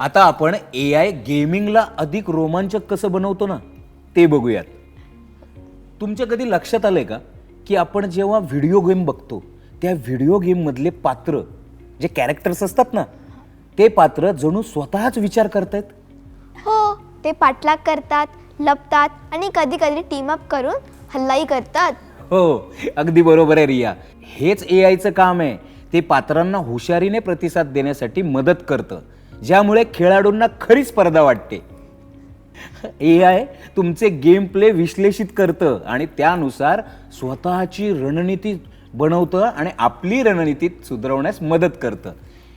आता आपण AI गेमिंगला अधिक रोमांचक कसं बनवतो ना ते बघूयात. तुमच्या कधी लक्षात आलंय का की आपण जेव्हा व्हिडिओ गेम बघतो त्या व्हिडिओ गेम मधले पात्र जे कॅरेक्टर्स असतात ना ते पात्र जणू स्वतःच विचार करतायत. हो, ते पाठलाग करतात, लपतात आणि कधी कधी टीम अप करून हल्लाही करतात. हो, अगदी बरोबर आहे रिया. हेच AIचं काम आहे. ते पात्रांना हुशारीने प्रतिसाद देण्यासाठी मदत करतं, ज्यामुळे खेळाडूंना खरी स्पर्धा वाटते. AI तुमचे गेम प्ले विश्लेषित करतं आणि त्यानुसार स्वतःची रणनीती बनवतं आणि आपली रणनीती सुधारवण्यास मदत करतं.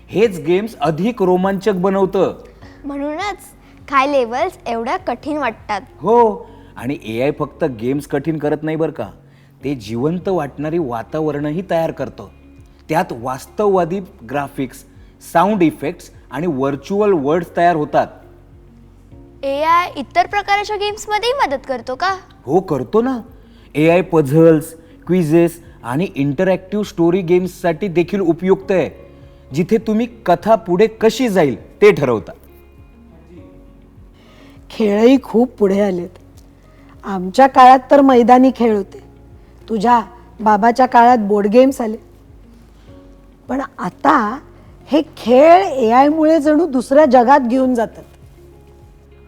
हेच गेम्स अधिक रोमांचक बनवतं. म्हणूनच काही लेवल्स एवढ्या कठीण वाटतात. हो, आणि AI फक्त गेम्स कठीण करत नाही बरं का, ते जिवंत वाटणारी वातावरणही तयार करतं. त्यात वास्तववादी ग्राफिक्स, साऊंड इफेक्ट्स आणि व्हर्च्युअल वर्ल्ड्स तयार होतात. AI इतर प्रकारच्या गेम्समध्येही मदत करतो का? हो, करतो ना. AI पझल्स, क्विझेस आणि इंटरॅक्टिव्ह स्टोरी गेम्ससाठी देखील उपयुक्त आहे, जिथे तुम्ही कथा पुढे कशी जाईल ते ठरवता. खेळही खूप पुढे आलेत. आमच्या काळात तर मैदानी खेळ होते. तुझ्या बाबाच्या काळात बोर्ड गेम्स आले. पण आता हे खेळ AI मुळे जणू दुसऱ्या जगात घेऊन जातात.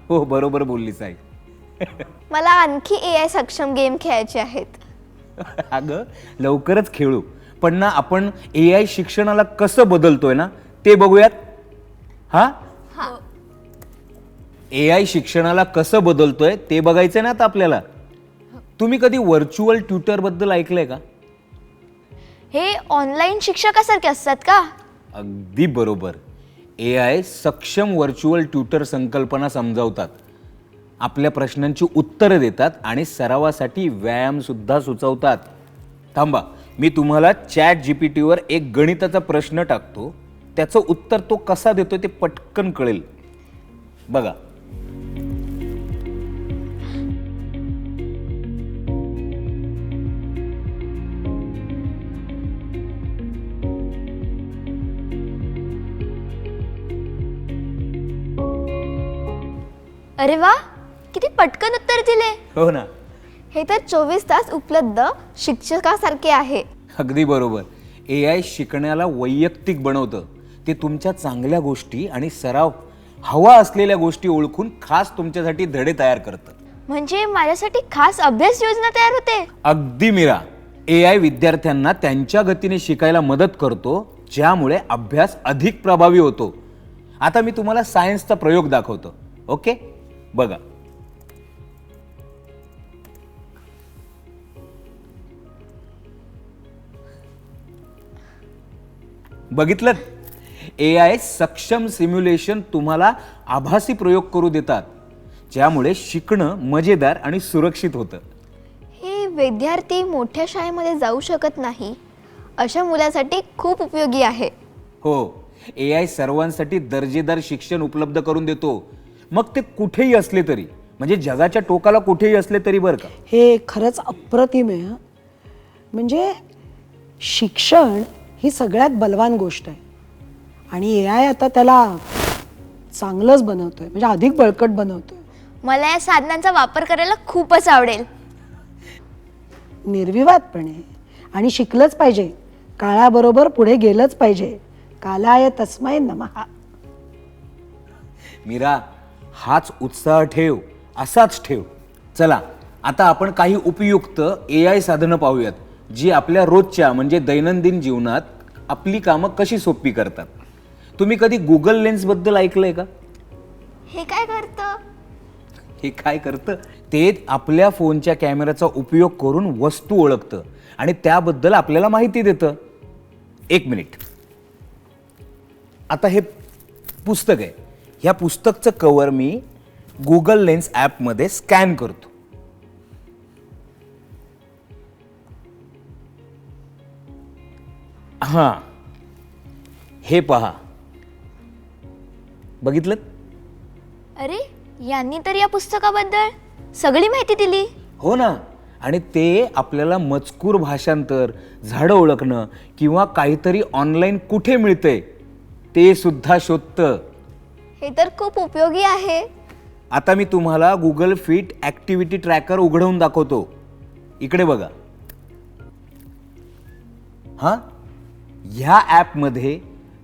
हो, बरोबर बोललीस आई. मला आणखी AI सक्षम गेम खेळायचे आहेत. अगं, लवकरच खेळू. पण ना आपण AI शिक्षणाला कसं बदलतोय ना ते बघूयात. हा, AI शिक्षणाला कसं बदलतोय ते बघायचंय ना आता आपल्याला. तुम्ही कधी व्हर्च्युअल ट्युटर बद्दल ऐकलंय का? हे ऑनलाईन शिक्षकासारखे असतात का? अगदी बरोबर. AI सक्षम व्हर्च्युअल ट्युटर संकल्पना समजावतात, आपल्या प्रश्नांची उत्तरं देतात आणि सरावासाठी व्यायाम सुद्धा सुचवतात. थांबा, मी तुम्हाला ChatGPTवर एक गणिताचा प्रश्न टाकतो, त्याचं उत्तर तो कसा देतो ते पटकन कळेल. बघा. अरे वा, किती पटकन उत्तर दिले. हो ना, हे तर 24 तास उपलब्ध शिक्षकासारखे आहे. अगदी बरोबर. AI शिकण्याला वैयक्तिक बनवतं. ते तुमच्या चांगल्या गोष्टी आणि सराव हवा असलेल्या गोष्टी ओळखून खास तुमच्यासाठी धडे तयार करतं. म्हणजे माझ्यासाठी खास अभ्यास योजना तयार होते. अगदी मीरा. AI विद्यार्थ्यांना त्यांच्या गतीने शिकायला मदत करतो, ज्यामुळे अभ्यास अधिक प्रभावी होतो. आता मी तुम्हाला सायन्सचा प्रयोग दाखवतो. ओके, बघा. बघितलं? AI सक्षम सिम्युलेशन तुम्हाला आभासी प्रयोग करू देतात, ज्यामुळे शिकणं मजेदार आणि सुरक्षित होतं. हे विद्यार्थी मोठ्या शाळेमध्ये जाऊ शकत नाही अशा मुलांसाठी खूप उपयोगी आहे. हो, AI सर्वांसाठी दर्जेदार शिक्षण उपलब्ध करून देतो, मग ते कुठेही असले तरी, म्हणजे जगाच्या टोकाला कुठेही असले तरी बरं का. हे खरंच अप्रतिम आहे. हं. म्हणजे शिक्षण ही सगळ्यात बलवान गोष्ट आहे आणि AI आता त्याला चांगलंच बनवतोय, म्हणजे अधिक बळकट बनवतोय. मला या साधनांचा वापर करायला खूपच आवडेल. निर्विवादपणे. आणि शिकलंच पाहिजे, काळाबरोबर पुढे गेलंच पाहिजे. कालाय तस्मै नमः. मीरा, हाच उत्साह ठेव, असाच ठेव. चला, आता आपण काही उपयुक्त AI साधनं पाहूयात, जी आपल्या रोजच्या म्हणजे दैनंदिन जीवनात आपली कामं कशी सोपी करतात. तुम्ही कधी गुगल लेन्स बद्दल ऐकलंय का? हे काय करतं? हे काय करतं? ते आपल्या फोनच्या कॅमेऱ्याचा उपयोग करून वस्तू ओळखतं आणि त्याबद्दल आपल्याला माहिती देतं. एक मिनिट. आता हे पुस्तक आहे. ह्या पुस्तकचं कव्हर मी गुगल लेन्स ॲपमध्ये स्कॅन करतो. हां, हे पहा. बघितलं? अरे, यांनी तर या पुस्तकाबद्दल सगळी माहिती दिली. हो ना. आणि ते आपल्याला मजकूर भाषांतर, झाडं ओळखणं किंवा काहीतरी ऑनलाईन कुठे मिळतंय ते सुद्धा शोधतं. हे तर खूप उपयोगी आहे. आता मी तुम्हाला गुगल फिट ॲक्टिव्हिटी ट्रॅकर उघडवून दाखवतो. इकडे बघा. हां, ह्या ॲपमध्ये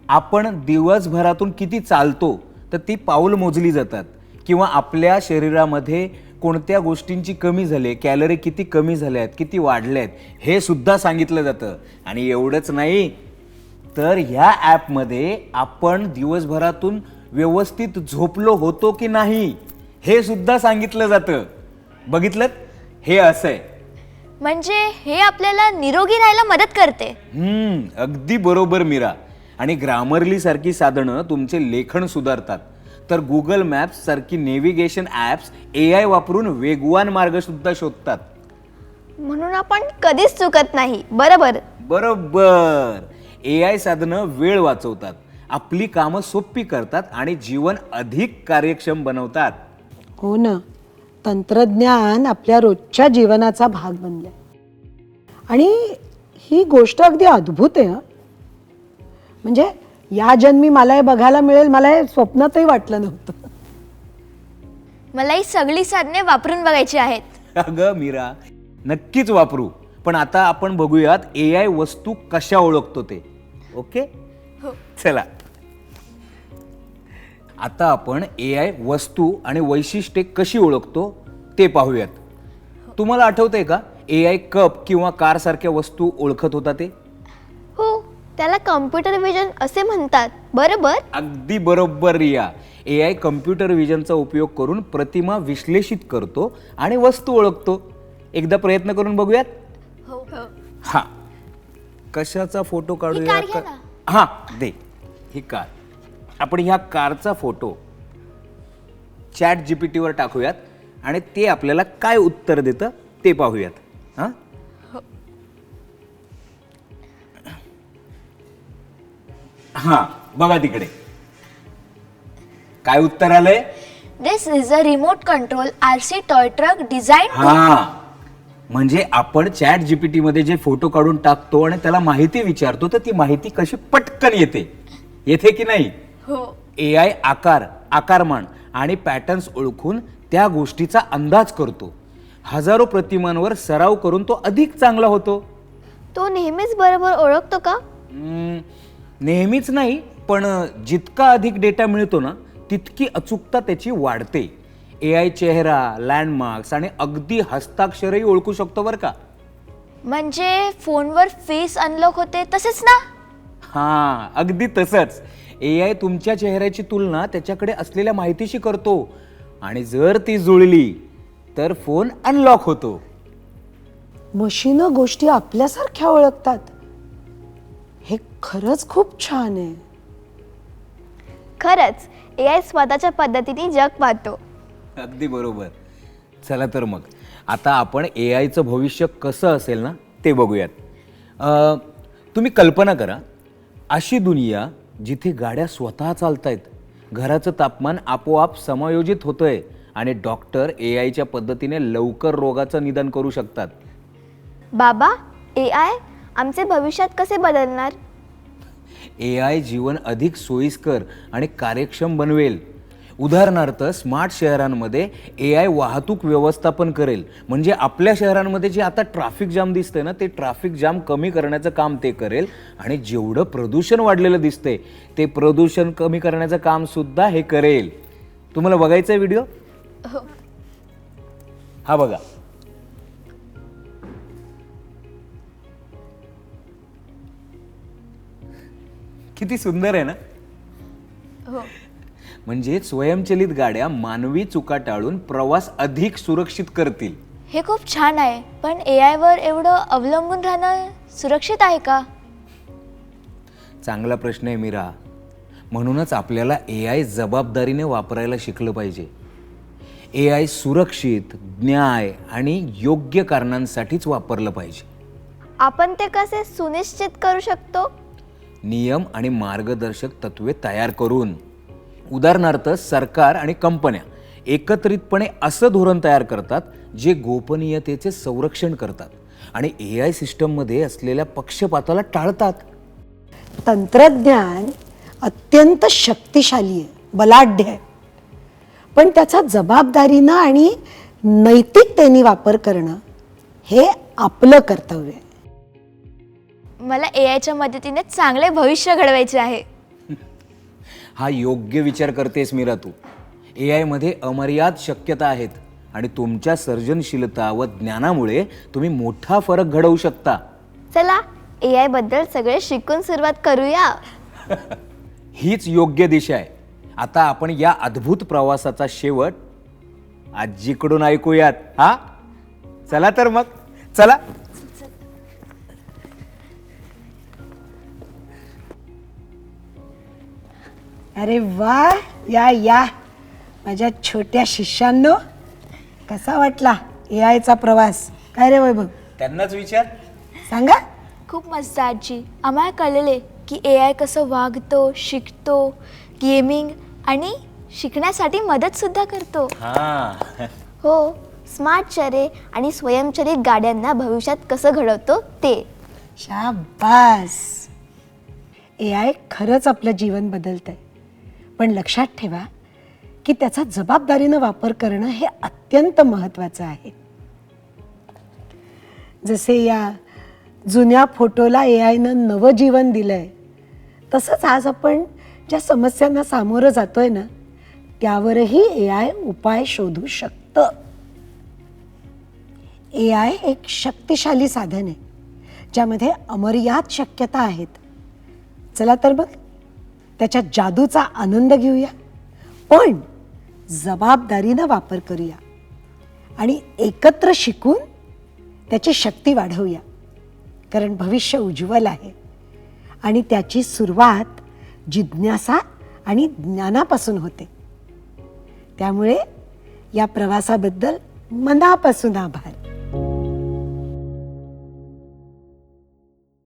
आपण दिवसभरातून किती चालतो तर ती पाऊल मोजली जातात, किंवा आपल्या शरीरामध्ये कोणत्या गोष्टींची कमी झाली, कॅलरी किती कमी झाल्या आहेत, किती वाढल्या आहेत, हे सुद्धा सांगितलं जातं. आणि एवढंच नाही तर ह्या ॲपमध्ये आपण दिवसभरातून व्यवस्थित झोपलो होतो की नाही हे सुद्धा सांगितलं जातं. बघितलं, हे असं आहे. म्हणजे हे आपल्याला निरोगी राहायला मदत करते. अगदी बरोबर मीरा. आणि ग्रामरली सारखी साधनं तुमचे लेखन सुधारतात, तर गुगल मॅप्स सारखी नेव्हिगेशन ॲप्स AI वापरून वेगवान मार्ग सुद्धा शोधतात. म्हणून आपण कधीच चुकत नाही. बरोबर. बरोबर. AI साधनं वेळ वाचवतात, आपली कामं सोपी करतात आणि जीवन अधिक कार्यक्षम बनवतात. हो ना, तंत्रज्ञान आपल्या रोजच्या जीवनाचा भाग बनलाय. आणि ही गोष्ट अगदी अद्भुत आहे. म्हणजे या जन्मी मला हे बघायला मिळेल, मला हे स्वप्नातही वाटलं नव्हतं. मला ही सगळी साधने वापरून बघायची आहेत. अगं मीरा, नक्कीच वापरू. पण आता आपण बघूयात AI वस्तू कशा ओळखतो ते. ओके, चला. आता आपण AI वस्तू आणि वैशिष्ट्ये कशी ओळखतो ते पाहूयात. तुम्हाला आठवतंय का AI कप किंवा कार सारख्या वस्तू ओळखत होता ते? हो, त्याला कॉम्प्युटर विजन असे म्हणतात. बरोबर. अगदी बरोबर रिया. AI कम्प्युटर विजनचा उपयोग करून प्रतिमा विश्लेषित करतो आणि वस्तू ओळखतो. एकदा प्रयत्न करून बघूयात. हो. हा, कशाचा फोटो काढूया? कार घ्या ना. हा, दे. ही कार. आपण ह्या कारचा फोटो ChatGPT वर टाकूयात आणि ते आपल्याला काय उत्तर देतं ते पाहूयात. हा, हा, बघा तिकडे काय उत्तर आलंय. This is a remote control RC toy truck design. हा, म्हणजे आपण ChatGPT मध्ये जे फोटो काढून टाकतो आणि त्याला माहिती विचारतो तर ती माहिती कशी पटकन येते की नाही. हो. AI आकार, आकारमान आणि पॅटर्न्स ओळखून त्या गोष्टीचा अंदाज करतो. हजारो प्रतिमांवर सराव करून तो अधिक चांगला होतो. तो नेहमीच बरोबर ओळखतो का? नेहमीच नाही, पण जितका अधिक डेटा मिळतो ना तितकी अचूकता त्याची वाढते. AI चेहरा, लँडमार्क्स आणि अगदी हस्ताक्षरही ओळखू शकतो बरं का. म्हणजे फोनवर फेस अनलॉक होते तसेच ना? हा, अगदी तसंच. AI तुमच्या चेहऱ्याची तुलना त्याच्याकडे असलेल्या माहितीशी करतो आणि जर ती जुळली तर फोन अनलॉक होतो. मशीनं गोष्टी आपल्यासारख्या ओळखतात. हे खरंच खूप छान आहे. खरंच AI स्वतःच्या पद्धतीने जग पाहतो. अगदी बरोबर. चला तर मग आता आपण AIचं भविष्य कसं असेल ना ते बघूयात. तुम्ही कल्पना करा, अशी दुनिया जिथे गाड्या स्वतः चालतायत, घराचं तापमान आपोआप समायोजित होतंय आणि डॉक्टर AIच्या पद्धतीने लवकर रोगाचं निदान करू शकतात. बाबा, AI आमचे भविष्यात कसे बदलणार? AI जीवन अधिक सोयीस्कर आणि कार्यक्षम बनवेल. उदाहरणार्थ, स्मार्ट शहरांमध्ये AI वाहतूक व्यवस्थापन करेल. म्हणजे आपल्या शहरांमध्ये जे आता ट्रॅफिक जाम दिसतंय ना, ते ट्रॅफिक जाम कमी करण्याचं काम ते करेल. आणि जेवढं प्रदूषण वाढलेलं दिसतंय ते प्रदूषण कमी करण्याचं काम सुद्धा हे करेल. तुम्हाला बघायचा आहे व्हिडिओ? हा बघा. किती सुंदर आहे ना. म्हणजे स्वयंचलित गाड्या मानवी चुका टाळून प्रवास अधिक सुरक्षित करतील. हे खूप छान आहे, पण AI वर एवढं अवलंबून राहणं सुरक्षित आहे का? चांगला प्रश्न आहे मीरा. म्हणूनच आपल्याला AI जबाबदारीने वापरायला शिकलं पाहिजे. AI सुरक्षित, न्याय आणि योग्य कारणांसाठीच वापरलं पाहिजे. आपण ते कसे सुनिश्चित करू शकतो? नियम आणि मार्गदर्शक तत्वे तयार करून. उदाहरणार्थ, सरकार आणि कंपन्या एकत्रितपणे असं धोरण तयार करतात जे गोपनीयतेचे संरक्षण करतात आणि AI सिस्टममध्ये असलेल्या पक्षपाताला टाळतात. तंत्रज्ञान अत्यंत शक्तिशाली आहे, बलाढ्य आहे, पण त्याचा जबाबदारीनं आणि नैतिकतेने वापर करणं हे आपलं कर्तव्य आहे. मला एआयच्या मदतीने चांगले भविष्य घडवायचे आहे. हा योग्य विचार करतेस मीरा तू. AI मध्ये अमर्याद शक्यता आहेत आणि तुमच्या सर्जनशीलता व ज्ञानामुळे तुम्ही मोठा फरक घडवू शकता. चला एआय बद्दल सगळे शिकून सुरुवात करूया. हीच योग्य दिशा आहे. आता आपण या अद्भुत प्रवासाचा शेवट आजीकडून ऐकूयात. हा चला तर मग चला. अरे वा, या या माझ्या छोट्या शिष्यांनो, कसा वाटला एआयचा प्रवास? काय रे वैभव, त्यांनाच विचार. सांगा. खूप मस्त आजी. आम्हाला कळले की एआय कसं वागतो, शिकतो, गेमिंग आणि शिकण्यासाठी मदत सुद्धा करतो. हा हो, स्मार्ट शहरे आणि स्वयंचलित गाड्यांना भविष्यात कसं घडवतो ते. शाबास. एआय खरंच आपलं जीवन बदलतंय, पण लक्षात ठेवा की त्याचा जबाबदारीनं वापर करणं हे अत्यंत महत्त्वाचं आहे. जसे या जुन्या फोटोला एआयनं नवं जीवन दिलंय, तसंच आज आपण ज्या समस्यांना सामोरं जातोय ना, त्यावरही एआय उपाय शोधू शकतं. एआय एक शक्तिशाली साधन आहे ज्यामध्ये अमर्याद शक्यता आहेत. चला तर मग त्याच्या जादूचा आनंद घेऊया, पण जबाबदारीनं वापर करूया आणि एकत्र शिकून त्याची शक्ती वाढवूया. कारण भविष्य उज्ज्वल आहे आणि त्याची सुरुवात जिज्ञासा आणि ज्ञानापासून होते. त्यामुळे या प्रवासाबद्दल मनापासून आभार.